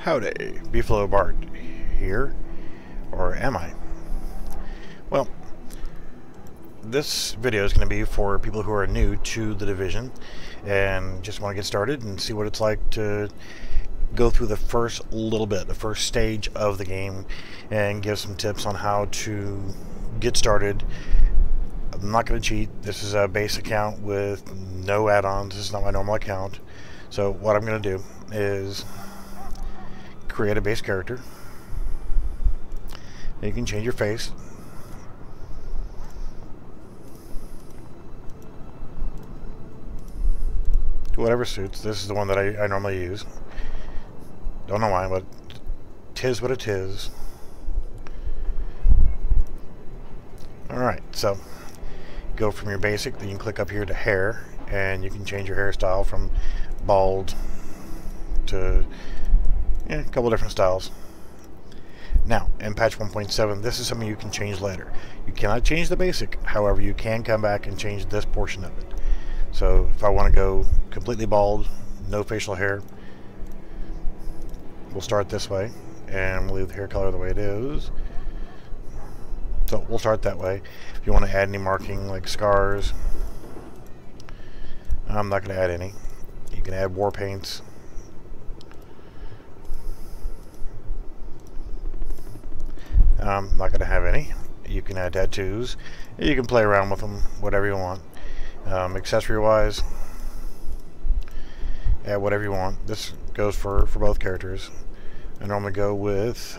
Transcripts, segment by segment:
Howdy, Beefalo Bart here, or am I? Well, this video is going to be for people who are new to the Division and just want to get started and see what it's like to go through the first little bit, the first stage of the game, and give some tips on how to get started. I'm not going to cheat. This is a base account with no add-ons. This is not my normal account. So what I'm going to do is create a base character. And you can change your face. Whatever suits. This is the one that I normally use. Don't know why, but 'tis what it is. Alright, so go from your basic, then you can click up here to hair, and you can change your hairstyle from bald to a couple different styles. Now, in patch 1.7, this is something you can change later. You cannot change the basic, however, you can come back and change this portion of it. So, if I want to go completely bald, no facial hair, we'll start this way, and we'll leave the hair color the way it is. So, we'll start that way. If you want to add any marking, like scars, I'm not going to add any. You can add war paints. I'm not going to have any. You can add tattoos. You can play around with them, whatever you want. Accessory wise, add whatever you want. This goes for both characters. I normally go with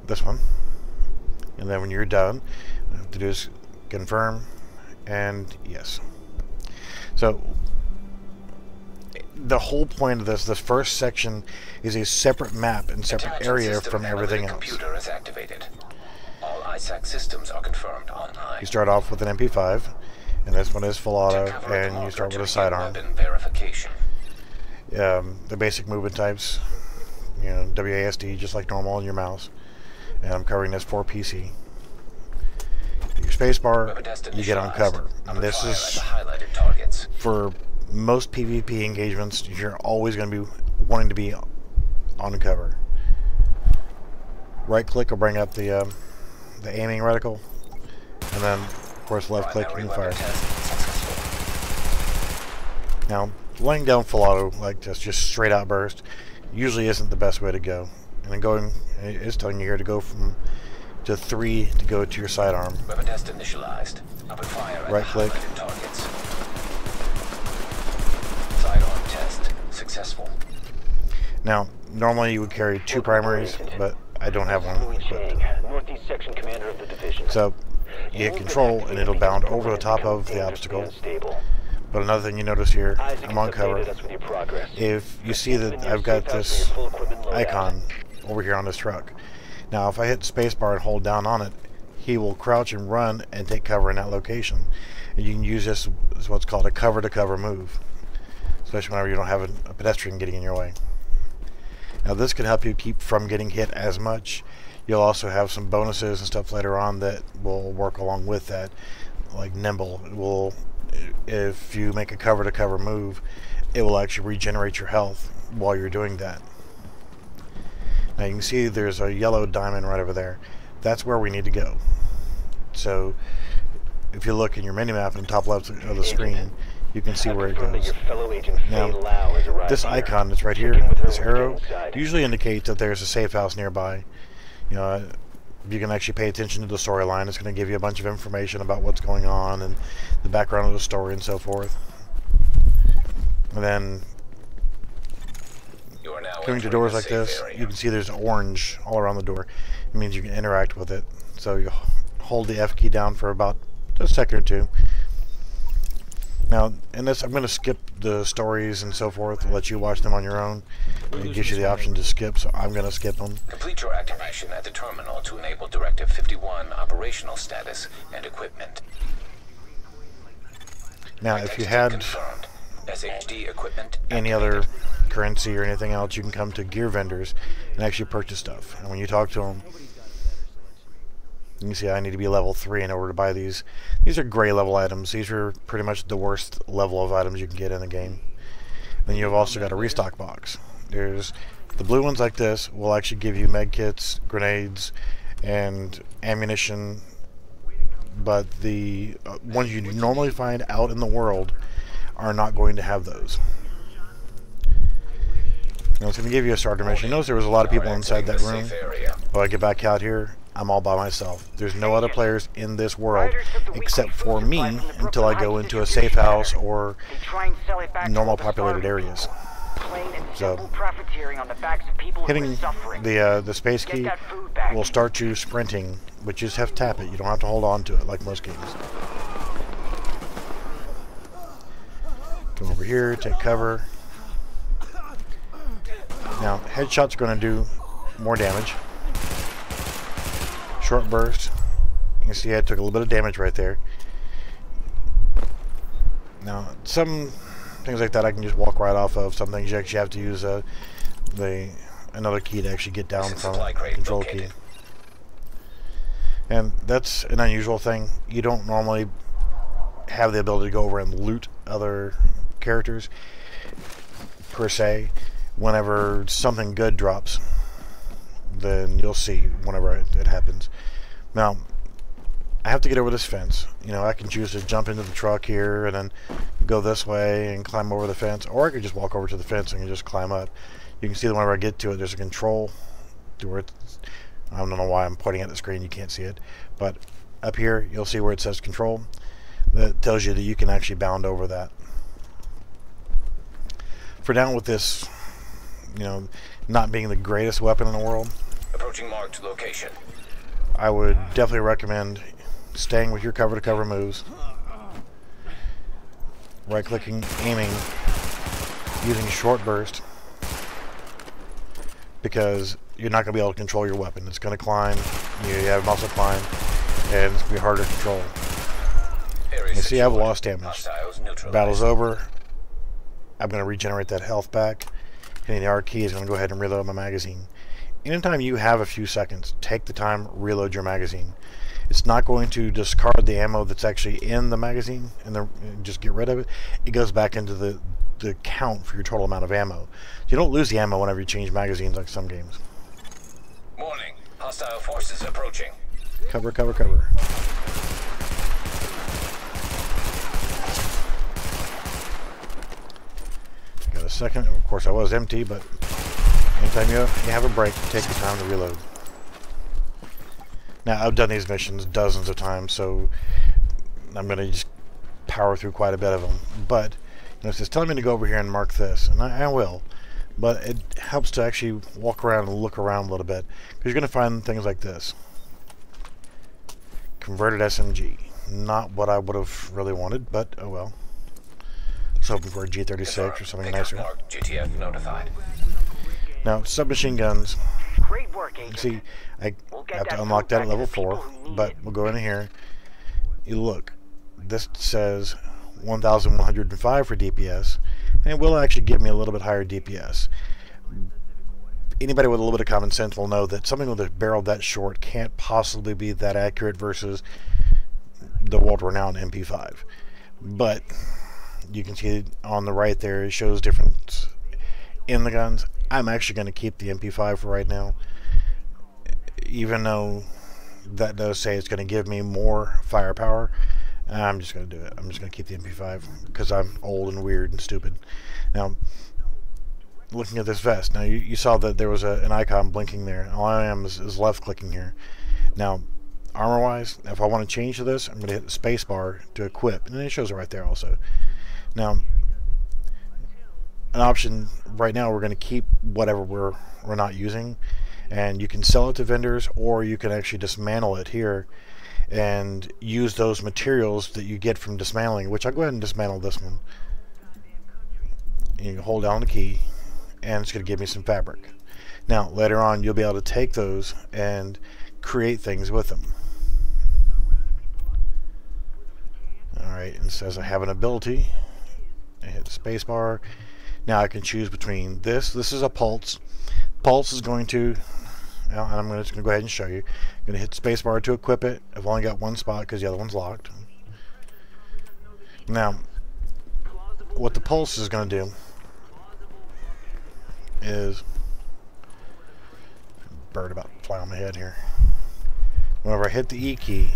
this one. And then when you're done, all you have to do is confirm and yes. So the whole point of this first section is a separate map and separate area from everything else. Computer is activated. All ISAC systems are confirmed online. You start off with an MP5, and this one is full auto, and you start with a sidearm. Verification. The basic movement types, WASD, just like normal on your mouse. And I'm covering this for PC. Your spacebar, you get on cover. And this is for most PvP engagements. You're always going to be wanting to be on cover. Right click will bring up the aiming reticle, and then of course left click you can fire. Now laying down full auto like this, just straight out burst, usually isn't the best way to go. And then it's telling you here to go to 3 to go to your sidearm. Weapon test initialized. Open fire at right click. Targets. Sidearm test successful. Now, normally you would carry 2 primaries, but I don't have one equipped. Northeast section commander of the division. So you hit control and it'll bound over the top of the obstacle. But another thing you notice here, I'm on cover. If you see that I've got this icon over here on this truck. Now if I hit spacebar and hold down on it, he will crouch and run and take cover in that location. And you can use this as what's called a cover-to-cover move, especially whenever you don't have a pedestrian getting in your way. Now this can help you keep from getting hit as much. You'll also have some bonuses and stuff later on that will work along with that, like nimble. It will, if you make a cover-to-cover move, it will actually regenerate your health while you're doing that. Now you can see there's a yellow diamond right over there. That's where we need to go. So if you look in your minimap in the top left of the screen, you can see where it goes. Now, this icon that's right here, this arrow, usually indicates that there's a safe house nearby. You can actually pay attention to the storyline. It's going to give you a bunch of information about what's going on and the background of the story and so forth. And then coming to doors like this, you can see there's orange all around the door. It means you can interact with it. So you hold the F key down for about a second or two. Now, in this, I'm going to skip the stories and so forth and let you watch them on your own. It gives you the option to skip, so I'm going to skip them. Complete your activation at the terminal to enable Directive 51 operational status and equipment. Now, if you had SHD equipment any other currency or anything else, you can come to gear vendors and actually purchase stuff. And when you talk to them, You can see I need to be level 3 in order to buy these. These are gray level items. These are pretty much the worst level of items you can get in the game. Then you've also got a restock box. There's the blue ones like this will actually give you med kits, grenades, and ammunition, but the ones you normally find out in the world are not going to have those. Now it's going to give you a starter mission. Notice there was a lot of people inside that room. When I get back out here, I'm all by myself. There's no other players in this world except for me until I go into a safe house or normal populated areas. So hitting the space key will start you sprinting, but you just have to tap it. You don't have to hold on to it like most games. Come over here, take cover. Now, headshots are going to do more damage. Short burst. You can see I took a little bit of damage right there. Now, some things like that I can just walk right off of. Some things you actually have to use another key to actually get down from the control key. And that's an unusual thing. You don't normally have the ability to go over and loot other characters, per se. Whenever something good drops, then you'll see whenever it happens. Now, I have to get over this fence. You know, I can choose to jump into the truck here and then go this way and climb over the fence, or I could just walk over to the fence and just climb up. You can see that whenever I get to it, there's a control to where it's, I don't know why I'm pointing at the screen, you can't see it, but up here you'll see where it says control. That tells you that you can actually bound over that. For now, with this, you know, not being the greatest weapon in the world, Approaching marked location. I would definitely recommend staying with your cover-to-cover moves, right-clicking, aiming, using short burst, because you're not going to be able to control your weapon. It's going to climb, you have muscle climb, and it's going to be harder to control. You see, I've lost damage. Battle's over. I'm going to regenerate that health back. Hitting the R key is going to go ahead and reload my magazine. Anytime you have a few seconds, take the time, reload your magazine. It's not going to discard the ammo that's actually in the magazine and just get rid of it. It goes back into the count for your total amount of ammo. You don't lose the ammo whenever you change magazines like some games. Warning. Hostile forces approaching. Cover, cover, cover. Got a second. Of course, I was empty, but anytime you have a break, take the time to reload. Now, I've done these missions dozens of times, so I'm going to just power through quite a bit of them. But, you know, it's just telling me to go over here and mark this, and I will. But it helps to actually walk around and look around a little bit, because you're going to find things like this. Converted SMG. Not what I would have really wanted, but oh well. I was hoping for a G36 or something nicer. GTF notified. Now, submachine guns. Great work, Agent. See, I have to unlock that at level 4, but we'll go in here. You look, this says 1,105 for DPS, and it will actually give me a little bit higher DPS. Anybody with a little bit of common sense will know that something with a barrel that short can't possibly be that accurate versus the world-renowned MP5. But you can see on the right there, it shows difference in the guns. I'm actually going to keep the MP5 for right now, even though that does say it's going to give me more firepower. I'm just going to do it. I'm just going to keep the MP5 because I'm old and weird and stupid. Now, looking at this vest, now you saw that there was an icon blinking there. All I am is left clicking here. Now, armor wise, if I want to change to this, I'm going to hit the space bar to equip, and it shows it right there also. Now, an option right now, we're going to keep whatever we're not using, and you can sell it to vendors, or you can actually dismantle it here and use those materials that you get from dismantling, which I'll go ahead and dismantle this one. And you can hold down the key and it's going to give me some fabric. Now later on you'll be able to take those and create things with them. Alright, and it says I have an ability. I hit the space bar. Now I can choose between this. This is a pulse. Pulse is going to, and I'm just going to go ahead and show you. I'm going to hit space bar to equip it. I've only got one spot because the other one's locked. Now, what the pulse is going to do is bird about to fly on my head here. Whenever I hit the E key,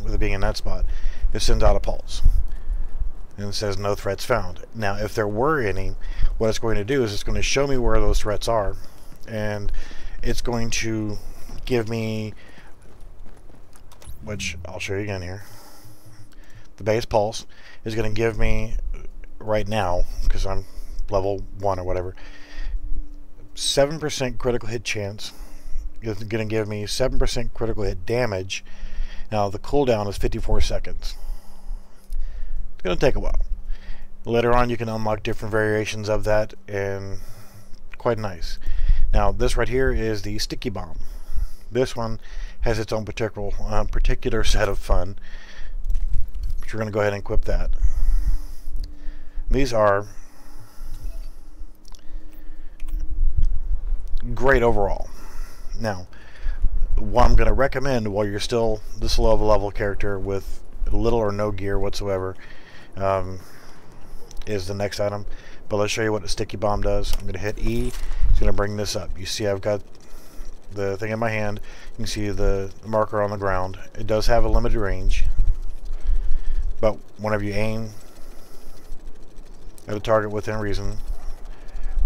with it being in that spot, it sends out a pulse. And it says no threats found. Now, if there were any, what it's going to do is it's going to show me where those threats are, and it's going to give me, which I'll show you again here, the base pulse is going to give me right now, because I'm level 1 or whatever, 7% critical hit chance. It's going to give me 7% critical hit damage. Now the cooldown is 54 seconds. It's going to take a while. Later on you can unlock different variations of that, and quite nice. Now this right here is the sticky bomb. This one has its own particular set of fun, but you're going to go ahead and equip that. These are great overall. Now, what I'm going to recommend while you're still this low of a level character with little or no gear whatsoever is the next item. But let's show you what the sticky bomb does. I'm going to hit E. It's going to bring this up. You see I've got the thing in my hand. You can see the marker on the ground. It does have a limited range, but whenever you aim at a target within reason,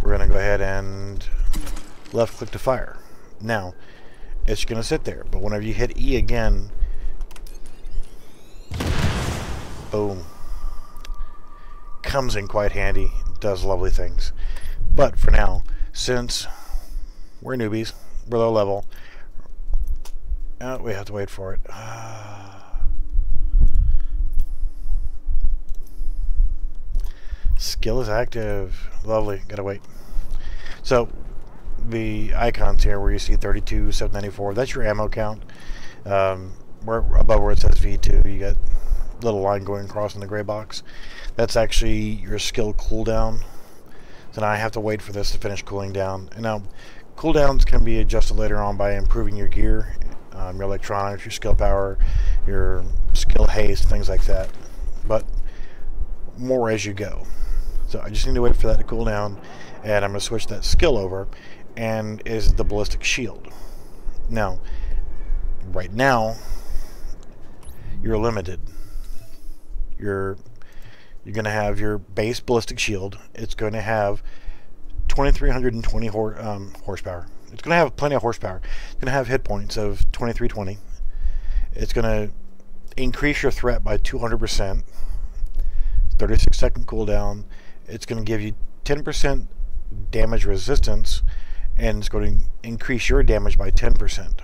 we're going to go ahead and left click to fire. Now it's going to sit there, but whenever you hit E again, boom, comes in quite handy, does lovely things. But for now, since we're newbies, we're low level, we have to wait for it. Skill is active. Lovely. Gotta wait. So the icons here where you see 32, 794, that's your ammo count. Where above where it says V2, you got a little line going across in the gray box. That's actually your skill cooldown. So now I have to wait for this to finish cooling down. And now cooldowns can be adjusted later on by improving your gear, your electronics, your skill power, your skill haste, things like that. But more as you go. So I just need to wait for that to cool down, and I'm going to switch that skill over, and is the ballistic shield. Now, right now, you're limited. You're going to have your base ballistic shield. It's going to have 2,320 horsepower. It's going to have plenty of horsepower. It's going to have hit points of 2,320. It's going to increase your threat by 200%. 36-second cooldown. It's going to give you 10% damage resistance, and it's going to increase your damage by 10%.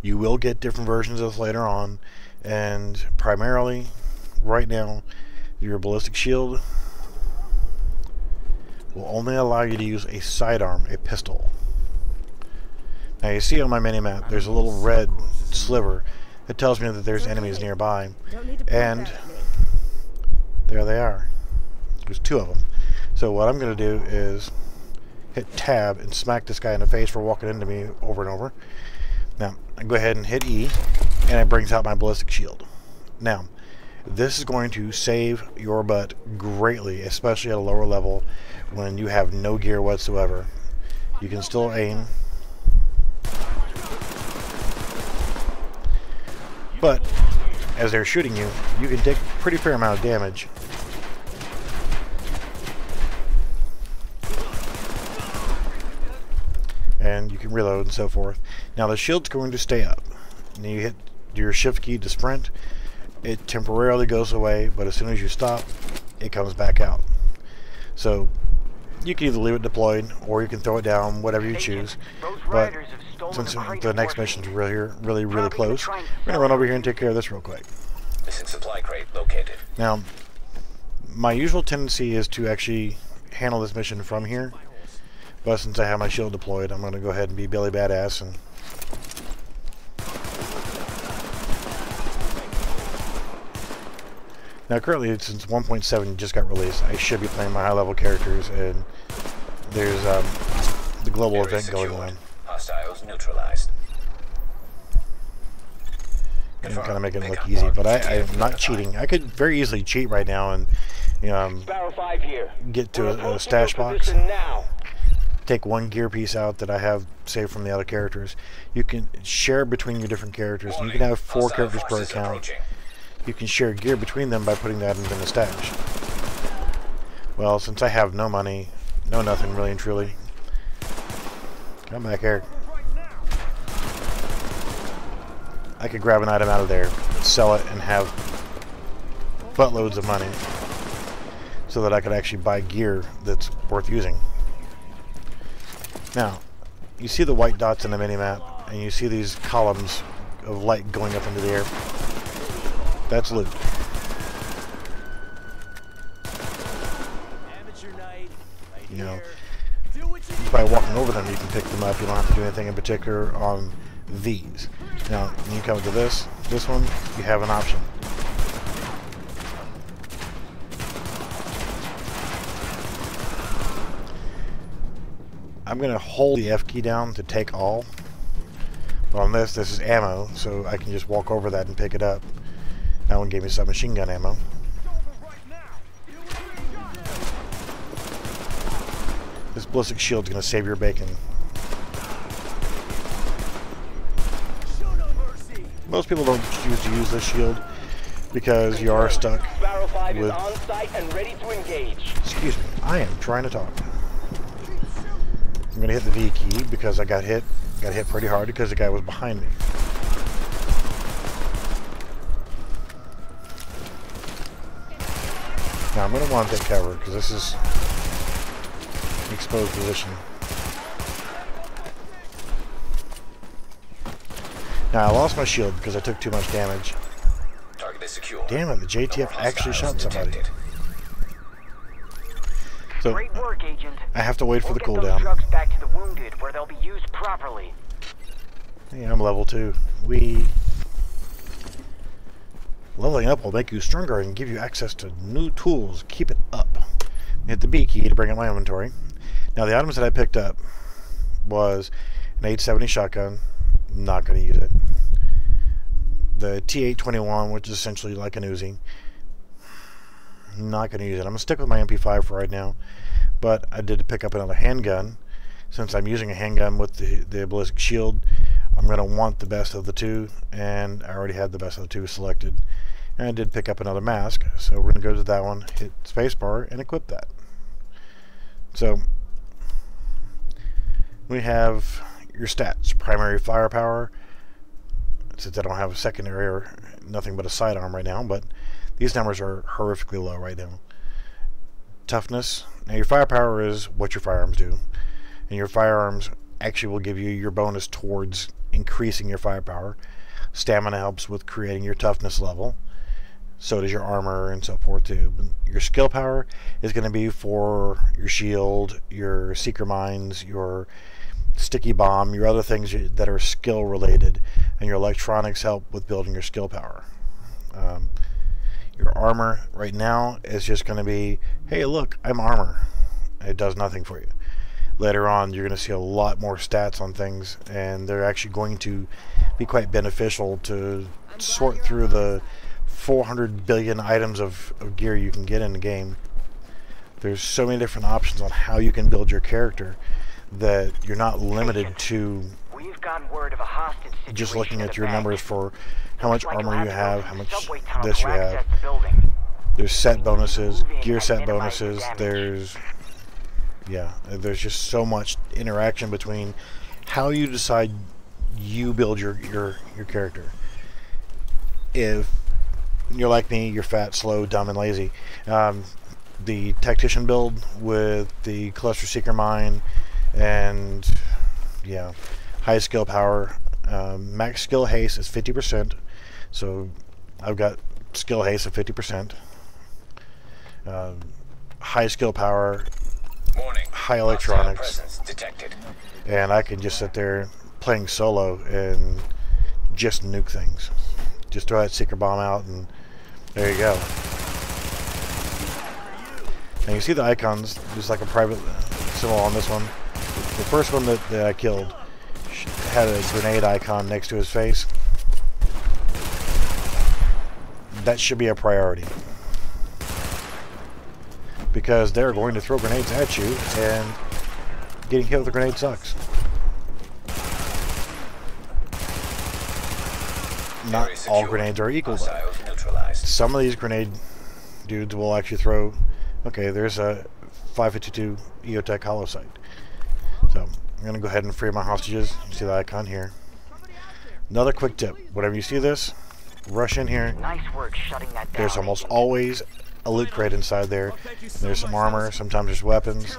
You will get different versions of this later on, and primarily, right now, your ballistic shield will only allow you to use a sidearm, a pistol. Now you see on my mini-map, there's a little red sliver that tells me that there's enemies nearby, and there they are. There's 2 of them. So what I'm going to do is hit tab and smack this guy in the face for walking into me over and over. Now, I go ahead and hit E, and it brings out my ballistic shield. Now, this is going to save your butt greatly, especially at a lower level when you have no gear whatsoever. You can still aim, but as they're shooting you, you can take a pretty fair amount of damage. And you can reload and so forth. Now the shield's going to stay up. And you hit your shift key to sprint. It temporarily goes away, but as soon as you stop, it comes back out. So you can either leave it deployed or you can throw it down, whatever you choose. But since the next mission's really close, we're gonna run over here and take care of this real quick. Missing supply crate located. Now, my usual tendency is to actually handle this mission from here. But since I have my shield deployed, I'm going to go ahead and be Billy Badass. And now currently, since 1.7 just got released, I should be playing my high-level characters, and there's the global event going on. Hostiles neutralized. I'm kind of making it look easy, but I'm not cheating. I could very easily cheat right now and Sparrow 5 here. get to We're a approaching stash your box, position now. take one gear piece out that I have saved from the other characters. You can share between your different characters, and you can have 4 characters per account. You can share gear between them by putting that in the stash. Well, since I have no money, no nothing really and truly, come back here. I could grab an item out of there, sell it, and have buttloads of money so that I could actually buy gear that's worth using. Now, you see the white dots in the minimap, and you see these columns of light going up into the air. That's loot. You know, just by walking over them, you can pick them up. You don't have to do anything in particular on these. Now, when you come to this one, you have an option. I'm going to hold the F key down to take all. But on this is ammo, so I can just walk over that and pick it up. That one gave me submachine gun ammo. This ballistic shield's going to save your bacon. Most people don't choose to use this shield because you are stuck with... Excuse me, I am trying to talk. I'm going to hit the V key because I got hit pretty hard because the guy was behind me. Now I'm going to want to take cover because this is an exposed position. Now I lost my shield because I took too much damage. Target is secure. Damn it, the JTF actually shot somebody. So Great work, Agent. I have to wait for the We'll get those cooldown. drugs back to the wounded where they'll be used properly. Yeah, I'm level 2. Leveling up will make you stronger and give you access to new tools. Keep it up. Hit the B key to bring up my inventory. Now the items that I picked up was an 870 shotgun. Not going to use it. The T821, which is essentially like an Uzi. Not going to use it. I'm going to stick with my MP5 for right now. But I did pick up another handgun. Since I'm using a handgun with the ballistic shield, I'm going to want the best of the two. And I already had the best of the two selected. And I did pick up another mask. So we're going to go to that one, hit spacebar, and equip that. So we have your stats. Primary firepower. Since I don't have a secondary or nothing but a sidearm right now, but these numbers are horrifically low right now. Toughness. Now your firepower is what your firearms do. And your firearms actually will give you your bonus towards increasing your firepower. Stamina helps with creating your toughness level. So does your armor and so forth too. But your skill power is going to be for your shield, your seeker mines, your sticky bomb, your other things that are skill related, and your electronics help with building your skill power. Your armor right now is just going to be, hey look, I'm armor. It does nothing for you. Later on you're going to see a lot more stats on things, and they're actually going to be quite beneficial to sort through the 400 billion items of gear you can get in the game. There's so many different options on how you can build your character that you're not limited to We've gotten word of a hostage situation just looking at your in the numbers bank. for how much Looks like armor you we'll have, to how go much to the subway tunnel this to you have. access the building. There's set bonuses, Moving gear and set minimize the bonuses, damage. there's just so much interaction between how you decide you build your character. If you're like me, you're fat, slow, dumb, and lazy, the tactician build with the cluster seeker mine and high skill power, max skill haste is 50%, so I've got skill haste of 50%. High skill power, high electronics, detected. and I can just sit there playing solo and just nuke things. Just throw that seeker bomb out and there you go. And you see the icons, just like a private symbol on this one. The first one that I killed had a grenade icon next to his face. That should be a priority. because they're going to throw grenades at you, and getting hit with a grenade sucks. Not all grenades are equal, though. Some of these grenade dudes will actually throw... Okay, there's a 552 EOTech hollow sight. So, I'm going to go ahead and free my hostages. You see the icon here. Another quick tip. Whenever you see this, rush in here. Nice work shutting that down. There's almost always a loot crate inside there. There's some armor. Sometimes there's weapons.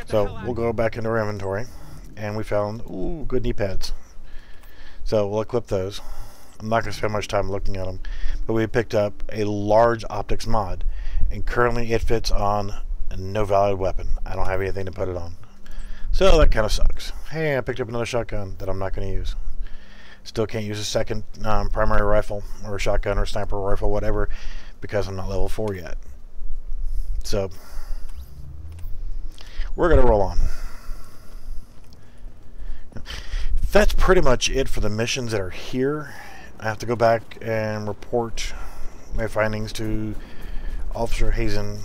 So, we'll go back into our inventory. And we found, ooh, good knee pads. So, we'll equip those. I'm not going to spend much time looking at them. But we picked up a large optics mod. And currently it fits on no valid weapon. I don't have anything to put it on. So that kind of sucks. Hey, I picked up another shotgun that I'm not going to use. Still can't use a second primary rifle or a shotgun or sniper rifle, whatever, because I'm not level 4 yet. So we're going to roll on. That's pretty much it for the missions that are here. I have to go back and report my findings to Officer Hazen.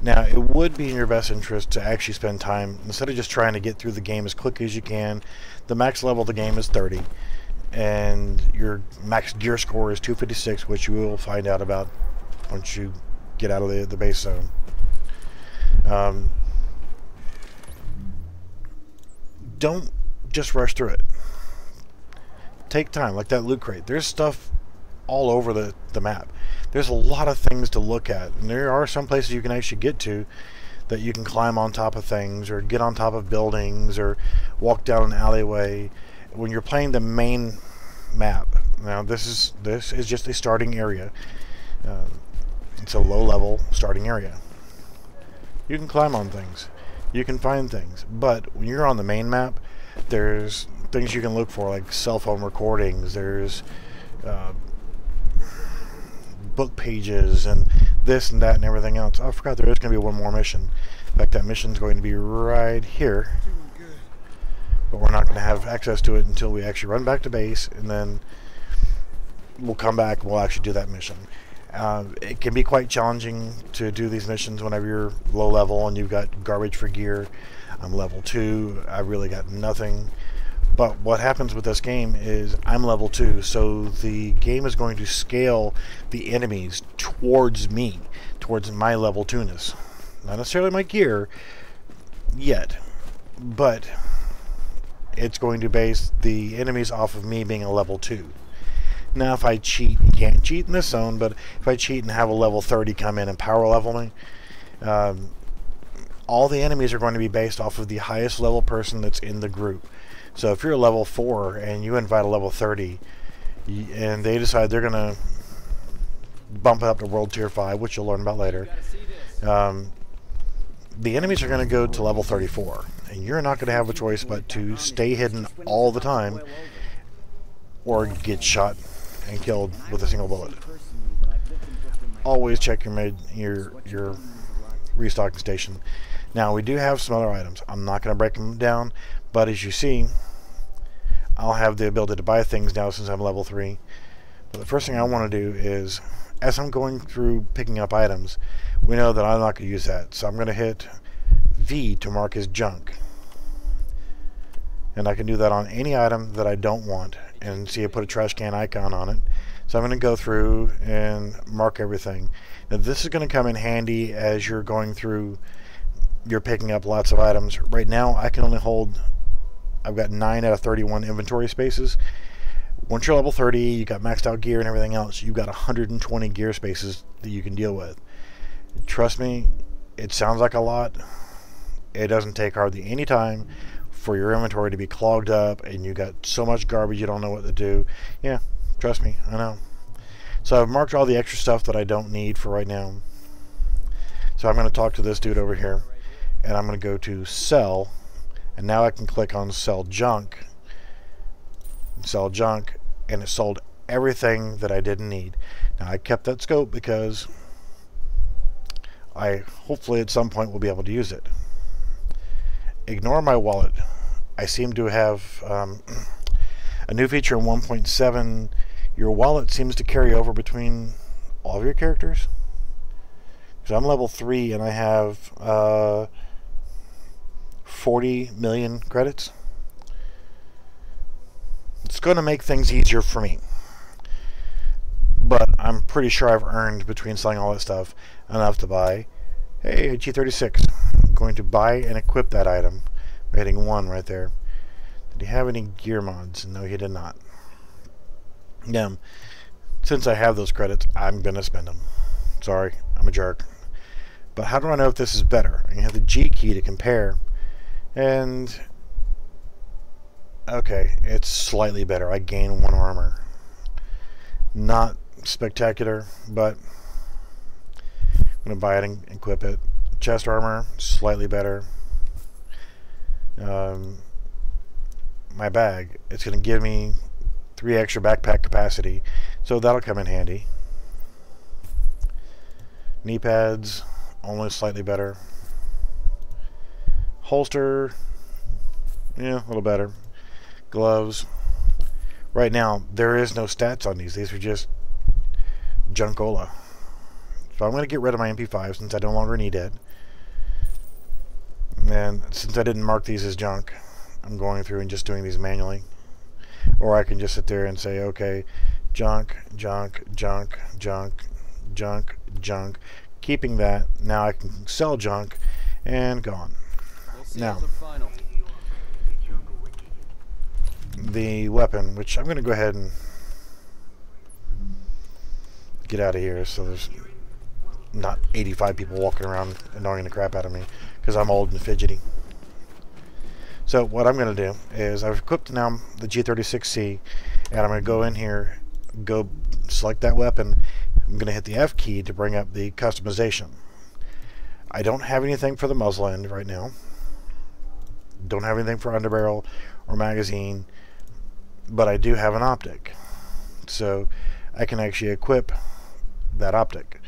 Now, it would be in your best interest to actually spend time, instead of just trying to get through the game as quickly as you can. The max level of the game is 30, and your max gear score is 256, which you will find out about once you get out of the base zone. Don't just rush through it. Take time, like that loot crate. There's stuff all over the map. There's a lot of things to look at, and there are some places you can actually get to that you can climb on top of things or get on top of buildings or walk down an alleyway. When you're playing the main map, now this is just a starting area. It's a low-level starting area. You can climb on things, you can find things, but when you're on the main map, there's things you can look for, like cell phone recordings. There's book pages and this and that and everything else. I forgot there is going to be one more mission. In fact, that mission's going to be right here, but we're not going to have access to it until we actually run back to base, and then we'll come back and we'll actually do that mission. It can be quite challenging to do these missions whenever you're low level and you've got garbage for gear. I'm level 2. I really got nothing. But what happens with this game is I'm level 2, so the game is going to scale the enemies towards me, towards my level 2-ness. Not necessarily my gear yet, but it's going to base the enemies off of me being a level 2. Now, if I cheat, you can't cheat in this zone, but if I cheat and have a level 30 come in and power level me, all the enemies are going to be based off of the highest level person that's in the group. So if you're a level 4 and you invite a level 30 and they decide they're going to bump it up to World Tier 5, which you'll learn about later, the enemies are going to go to level 34. And you're not going to have a choice but to stay hidden all the time or get shot and killed with a single bullet. Always check your restocking station. Now, we do have some other items. I'm not going to break them down, but as you see, I'll have the ability to buy things now since I'm level 3. But the first thing I want to do is, as I'm going through picking up items, we know that I'm not going to use that. So I'm going to hit V to mark as junk. And I can do that on any item that I don't want. And see, I put a trash can icon on it. So I'm going to go through and mark everything. Now this is going to come in handy as you're going through, you're picking up lots of items. Right now I can only hold, I've got 9 out of 31 inventory spaces. Once you're level 30, you got maxed out gear and everything else, you've got 120 gear spaces that you can deal with. Trust me, it sounds like a lot. It doesn't take hardly any time for your inventory to be clogged up and you got so much garbage you don't know what to do. Yeah, trust me, I know. So I've marked all the extra stuff that I don't need for right now. So I'm going to talk to this dude over here, and I'm going to go to sell, and now I can click on sell junk, and it sold everything that I didn't need. Now I kept that scope because I hopefully at some point will be able to use it. Ignore my wallet. I seem to have a new feature in 1.7. Your wallet seems to carry over between all of your characters. Because I'm level 3 and I have 40 million credits. It's going to make things easier for me. But I'm pretty sure I've earned, between selling all that stuff, enough to buy, hey, a G36. I'm going to buy and equip that item by hitting 1 right there. Did he have any gear mods? No, he did not. Yeah, since I have those credits, I'm going to spend them. Sorry, I'm a jerk. But how do I know if this is better? I have the G key to compare. And okay, it's slightly better. I gain 1 armor. Not spectacular, but I'm going to buy it and equip it. Chest armor, slightly better. My bag, it's going to give me 3 extra backpack capacity, so that'll come in handy. Knee pads, only slightly better. Holster, yeah, a little better. Gloves. Right now, there is no stats on these. These are just junkola. So I'm going to get rid of my MP5 since I no longer need it. And since I didn't mark these as junk, I'm going through and just doing these manually. Or I can just sit there and say, okay, junk, junk, junk, junk, junk, junk. Keeping that, now I can sell junk and gone. Now, the weapon, which I'm going to go ahead and get out of here so there's not 85 people walking around annoying the crap out of me because I'm old and fidgety. So what I'm going to do is I've equipped now the G36C, and I'm going to go in here, go select that weapon. I'm going to hit the F key to bring up the customization. I don't have anything for the muzzle end right now. Don't have anything for underbarrel or magazine, but I do have an optic, so I can actually equip that optic.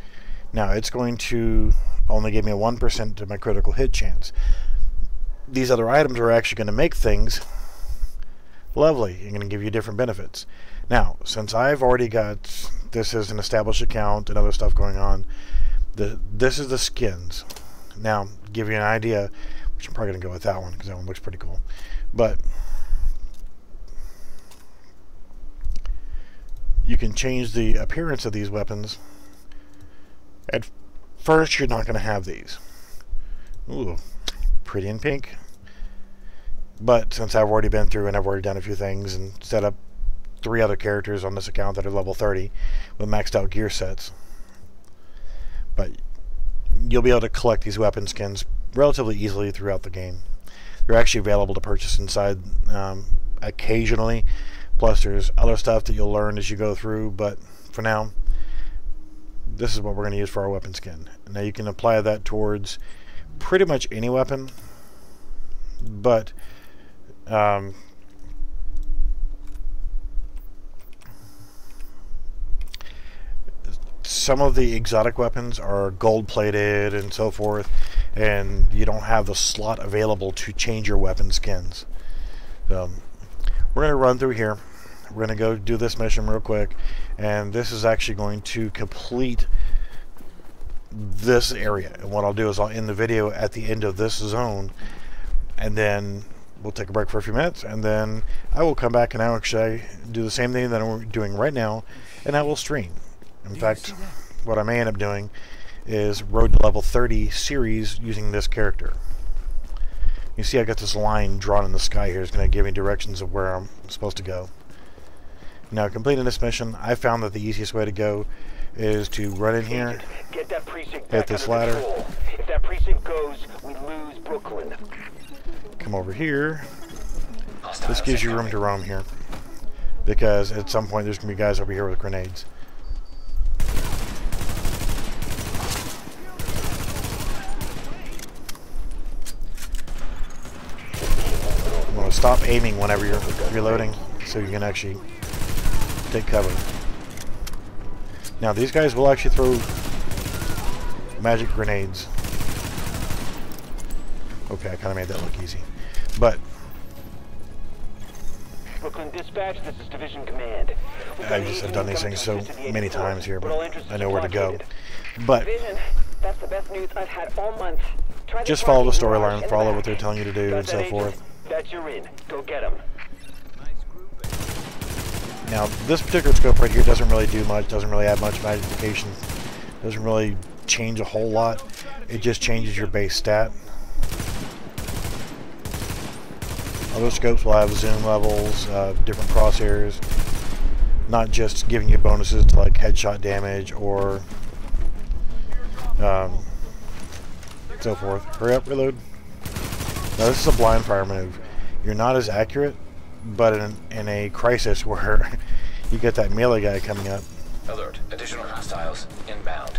Now it's going to only give me a 1% to my critical hit chance. These other items are actually going to make things lovely and going to give you different benefits. Now, since I've already got this as an established account and other stuff going on, this is the skins. Now, to give you an idea, which I'm probably going to go with that one because that one looks pretty cool. But you can change the appearance of these weapons. At first, you're not going to have these. Ooh, pretty in pink. But since I've already been through and I've already done a few things and set up 3 other characters on this account that are level 30 with maxed out gear sets, but you'll be able to collect these weapon skins relatively easily throughout the game. They're actually available to purchase inside occasionally, plus there's other stuff that you'll learn as you go through, but for now this is what we're going to use for our weapon skin. Now you can apply that towards pretty much any weapon, but some of the exotic weapons are gold plated and so forth, and you don't have the slot available to change your weapon skins. So we're going to run through here. We're going to go do this mission real quick, and this is actually going to complete this area. And what I'll do is I'll end the video at the end of this zone, and then we'll take a break for a few minutes, and then I will come back and I'll actually do the same thing that I'm doing right now, and I will stream. In fact, what I may end up doing is Road to Level 30 series using this character. You see I got this line drawn in the sky here. It's going to give me directions of where I'm supposed to go. Now, completing this mission, I found that the easiest way to go is to run in here, Get that precinct hit this ladder, control. If that precinct goes, we lose Brooklyn. come over here. This gives you room to roam here, because at some point there's going to be guys over here with grenades. I'm going to stop aiming whenever you're reloading so you can actually take cover. Now these guys will actually throw magic grenades. Okay, I kind of made that look easy. But Brooklyn Dispatch, this is Division Command. I just have done these things so many times here, but I know where to go. But Division, That's the best news I've had all month. Try Just follow the parking garage storyline, in follow the what they're back. telling you to do, Got and that, so Agent? forth. That's your in. Go get him. Now, this particular scope right here doesn't really do much, doesn't really add much magnification, doesn't really change a whole lot. It just changes your base stat. Other scopes will have zoom levels, different crosshairs, not just giving you bonuses to like headshot damage or so forth. Hurry up, reload. Now this is a blind fire move. You're not as accurate, but in a crisis where you get that melee guy coming up. Alert. Additional hostiles inbound.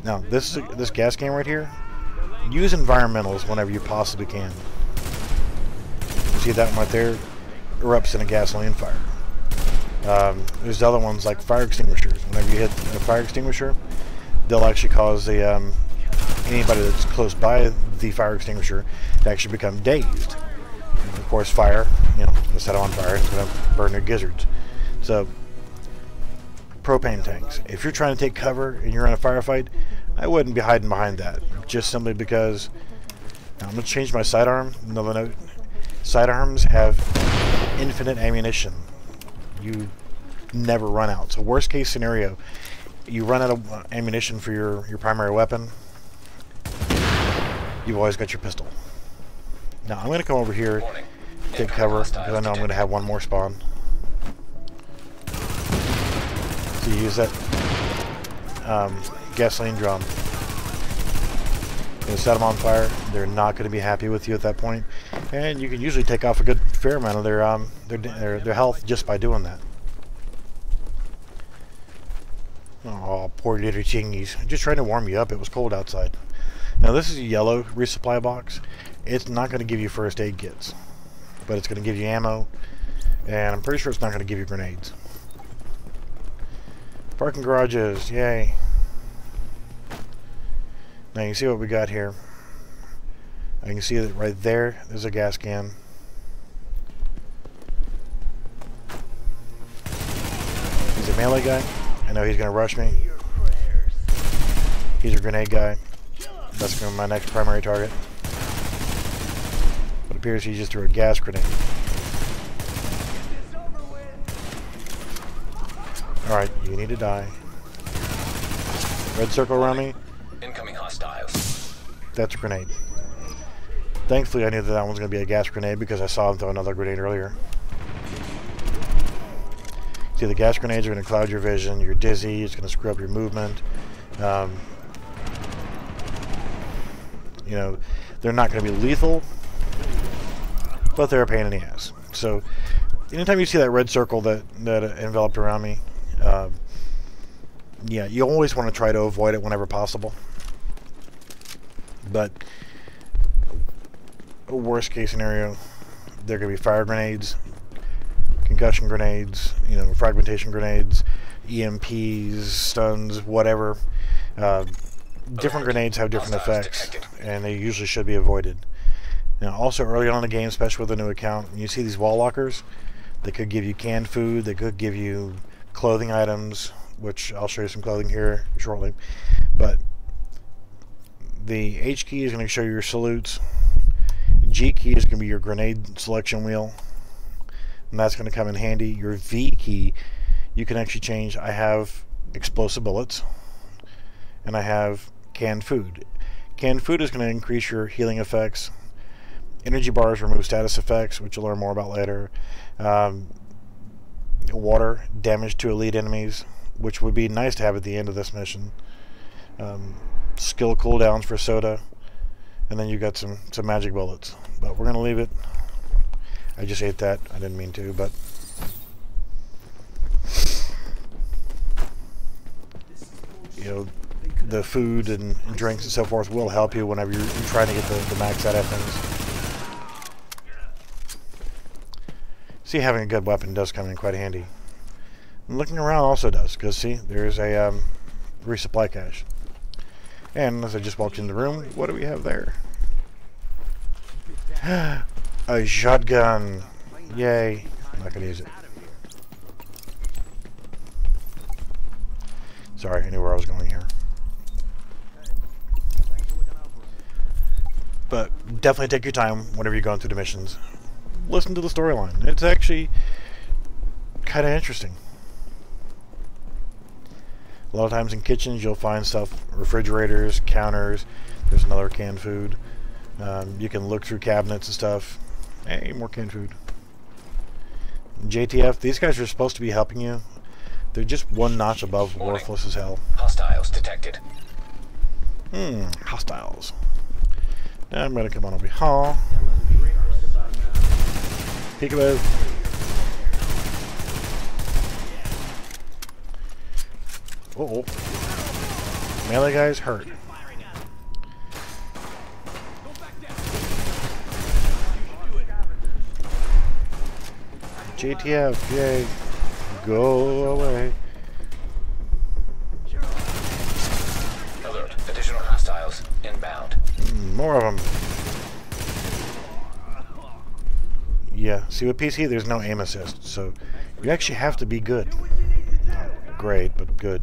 Now this gas can right here, use environmentals whenever you possibly can. You see that one right there? Erupts in a gasoline fire. There's other ones like fire extinguishers. Whenever you hit a fire extinguisher, they'll actually cause the anybody that's close by the fire extinguisher to actually become dazed. And of course, fire, you know, you set it on fire, it's going to burn their gizzards. So, propane tanks. If you're trying to take cover and you're in a firefight, I wouldn't be hiding behind that. Just simply because. Now I'm going to change my sidearm. Another note. Sidearms have infinite ammunition. You never run out. So worst case scenario, you run out of ammunition for your primary weapon, you've always got your pistol. Now I'm going to come over here, take cover, because I know I'm going to have one more spawn. So you use that gasoline drum. You set them on fire. They're not going to be happy with you at that point, and you can usually take off a good fair amount of their health just by doing that. Oh, poor little chingies! Just trying to warm you up. It was cold outside. Now this is a yellow resupply box. It's not going to give you first aid kits, but it's going to give you ammo, and I'm pretty sure it's not going to give you grenades. Parking garages, yay! Now you can see what we got here. I can see that right there, there's a gas can. He's a melee guy. I know he's going to rush me. He's a grenade guy. That's going to be my next primary target. It appears he just threw a gas grenade. Alright, you need to die. Red circle around me. Incoming hostiles. That's a grenade. Thankfully, I knew that one's going to be a gas grenade because I saw him throw another grenade earlier. See, the gas grenades are going to cloud your vision. You're dizzy. It's going to screw up your movement. You know, they're not going to be lethal, but they're a pain in the ass. So, anytime you see that red circle that enveloped around me, yeah, you always want to try to avoid it whenever possible. But worst case scenario, there could be fire grenades, concussion grenades, you know, fragmentation grenades, EMPs, stuns, whatever. Different grenades have different effects, and they usually should be avoided. Now, also early on in the game, especially with a new account, when you see these wall lockers, they could give you canned food, they could give you clothing items, which I'll show you some clothing here shortly. But the H key is going to show you your salutes. G key is going to be your grenade selection wheel, and that's going to come in handy. Your V key, you can actually change. I have explosive bullets, and I have canned food. Canned food is going to increase your healing effects. Energy bars remove status effects, which you'll learn more about later. Water, damage to elite enemies, which would be nice to have at the end of this mission. Skill cooldowns for soda, and then you got some magic bullets. But we're going to leave it. I just ate that. I didn't mean to, but you know, the food and drinks and so forth will help you whenever you're trying to get the max out of things. See, having a good weapon does come in quite handy. And looking around also does, because see, there's a resupply cache. And as I just walked in the room, what do we have there? A shotgun. Yay. I'm not going to use it. Sorry, I knew where I was going here. But definitely take your time whenever you're going through the missions. Listen to the storyline. It's actually kind of interesting. A lot of times in kitchens you'll find stuff, refrigerators, counters. There's another canned food. You can look through cabinets and stuff. Hey, more canned food. JTF, these guys are supposed to be helping you. They're just one notch above worthless as hell. Hostiles detected. Hostiles. I'm gonna come on over here. Peekaboo. Uh-oh. Melee guy's hurt. JTF, yay. Go away. Alert. Additional hostiles inbound. More of them. Yeah, see with PC there's no aim assist, so you actually have to be good. Not great, but good.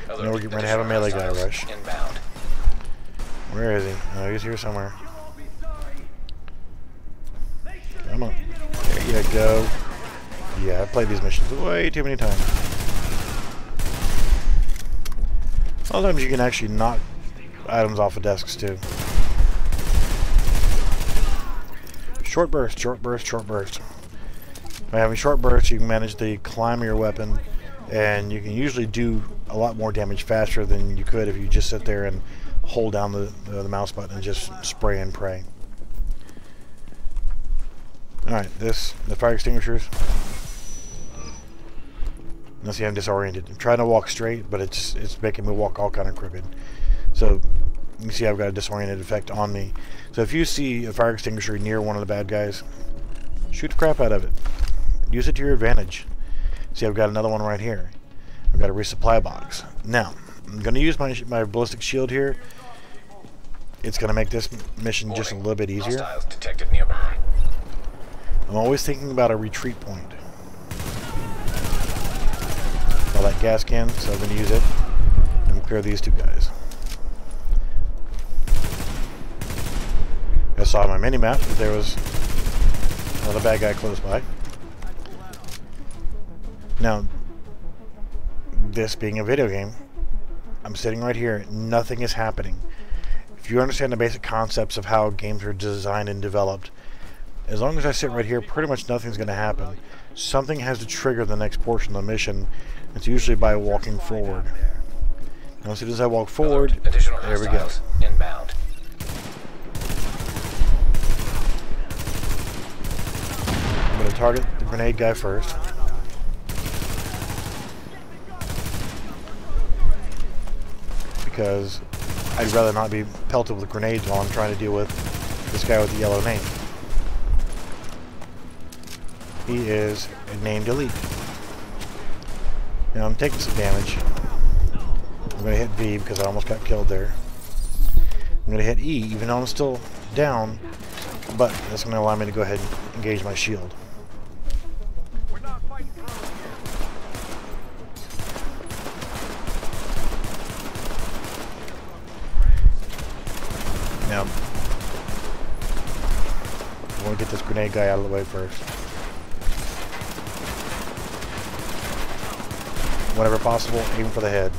Now we're getting ready to have a melee guy rush. Inbound. Where is he? Oh, he's here somewhere. Come on. There you go. Yeah, I've played these missions way too many times. Sometimes you can actually knock items off of desks too. Short burst, short burst, short burst. By having short burst, you can manage to climb your weapon, and you can usually do a lot more damage faster than you could if you just sit there and hold down the mouse button and just spray and pray. Alright, the fire extinguishers. Now see, I'm disoriented. I'm trying to walk straight, but it's making me walk all kind of crooked. So you can see I've got a disoriented effect on me. So if you see a fire extinguisher near one of the bad guys, shoot the crap out of it. Use it to your advantage. See, I've got another one right here. I've got a resupply box. Now, I'm going to use my ballistic shield here. It's going to make this mission just a little bit easier. Hostiles detected nearby. I'm always thinking about a retreat point. All that gas can, so I'm going to use it and clear these two guys. I saw on my mini-map that there was another bad guy close by. Now, this being a video game, I'm sitting right here, nothing is happening. If you understand the basic concepts of how games are designed and developed, as long as I sit right here, pretty much nothing's going to happen. Something has to trigger the next portion of the mission. It's usually by walking forward. Now, as soon as I walk forward, there we go. Inbound. I'm going to target the grenade guy first. Because I'd rather not be pelted with grenades while I'm trying to deal with this guy with the yellow name. He is named Elite. Now I'm taking some damage. I'm going to hit V because I almost got killed there. I'm going to hit E even though I'm still down, but that's going to allow me to go ahead and engage my shield. Now, I want to get this grenade guy out of the way first. Whenever possible, aim for the head.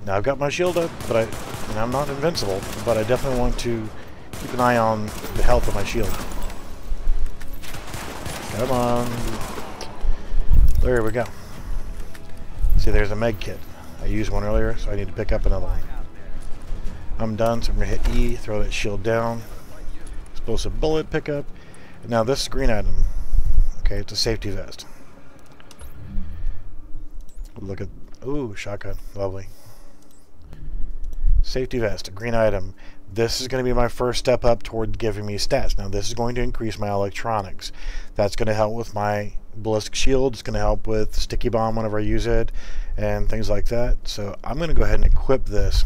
Now I've got my shield up, but I'm not invincible, but I definitely want to keep an eye on the health of my shield. Come on. There we go. See, there's a med kit. I used one earlier, so I need to pick up another one. I'm done, so I'm going to hit E, throw that shield down. Explosive bullet pickup. Now this green item, okay, it's a safety vest. Look at, ooh, shotgun, lovely. Safety vest, a green item. This is going to be my first step up toward giving me stats. Now this is going to increase my electronics. That's going to help with my ballistic shield. It's going to help with sticky bomb whenever I use it and things like that. So I'm going to go ahead and equip this.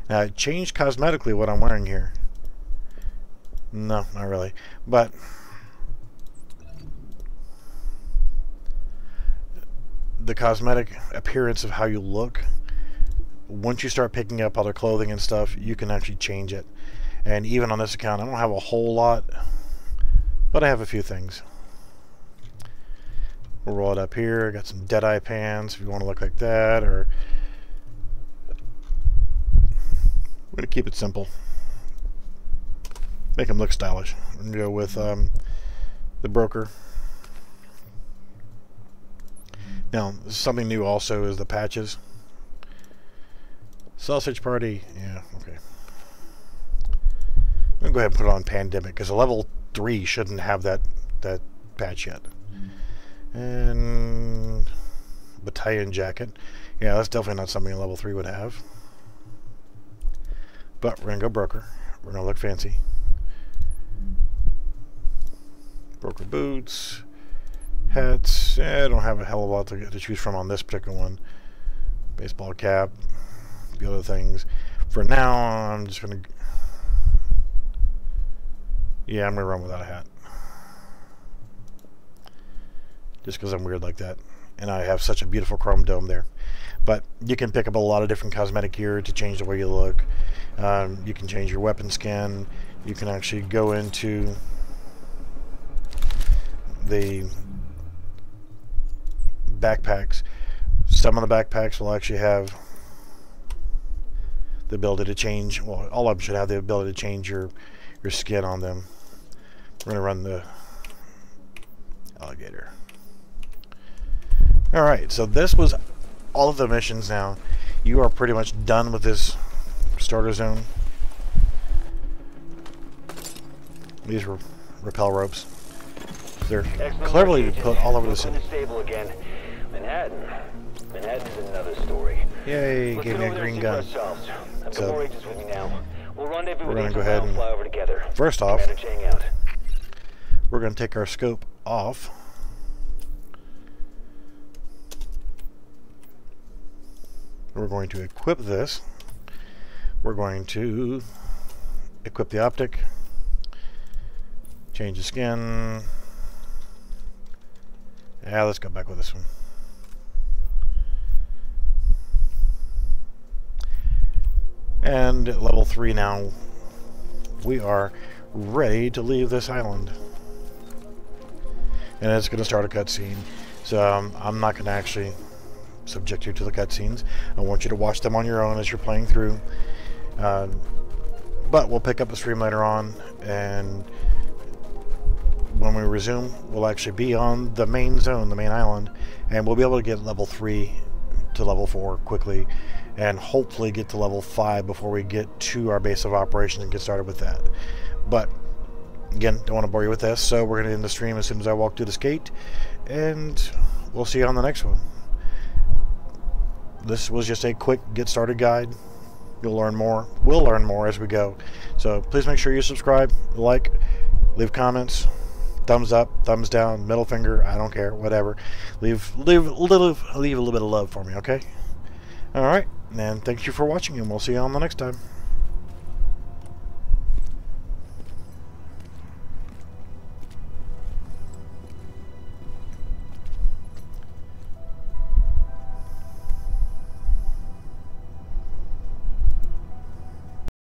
Now it changed cosmetically what I'm wearing here. No, not really. But the cosmetic appearance of how you look, once you start picking up other clothing and stuff, you can actually change it. And even on this account, I don't have a whole lot, but I have a few things. We'll roll it up here. Got some Deadeye pants if you want to look like that, or we're going to keep it simple. Make them look stylish. We're going to go with the broker. Now, something new also is the patches. Sausage Party, yeah, okay. I'm going to go ahead and put it on Pandemic, because a level 3 shouldn't have that patch yet. And Battalion Jacket. Yeah, that's definitely not something a level 3 would have. But we're going to go Broker. We're going to look fancy. Broker boots. Hats. I don't have a hell of a lot to choose from on this particular one. Baseball cap. A few other things. For now, I'm just going to... Yeah, I'm going to run without a hat. Just because I'm weird like that. And I have such a beautiful chrome dome there. But you can pick up a lot of different cosmetic gear to change the way you look. You can change your weapon skin. You can actually go into the backpacks. Some of the backpacks will actually have the ability to change, well, all of them should have the ability to change your skin on them. We're going to run the alligator. Alright, so this was all of the missions now. You are pretty much done with this starter zone. These were rappel ropes. They're cleverly put all over the city. Manhattan's another story. Yay, gave me a green gun. So, we're going to go ahead and, first off, we're going to take our scope off. We're going to equip this. We're going to equip the optic. Change the skin. Yeah, let's go back with this one. And at level 3 now, we are ready to leave this island. And it's going to start a cutscene. So I'm not going to actually subject you to the cutscenes. I want you to watch them on your own as you're playing through. But we'll pick up the stream later on, and when we resume, we'll actually be on the main zone, the main island, and we'll be able to get level 3 to level 4 quickly, and hopefully get to level 5 before we get to our base of operations and get started with that. But again, don't want to bore you with this, so we're going to end the stream as soon as I walk through this gate, and we'll see you on the next one. This was just a quick get started guide. You'll learn more. We'll learn more as we go. So please make sure you subscribe, like, leave comments, thumbs up, thumbs down, middle finger, I don't care, whatever. Leave a little bit of love for me, okay? Alright, and thank you for watching, and we'll see you on the next time.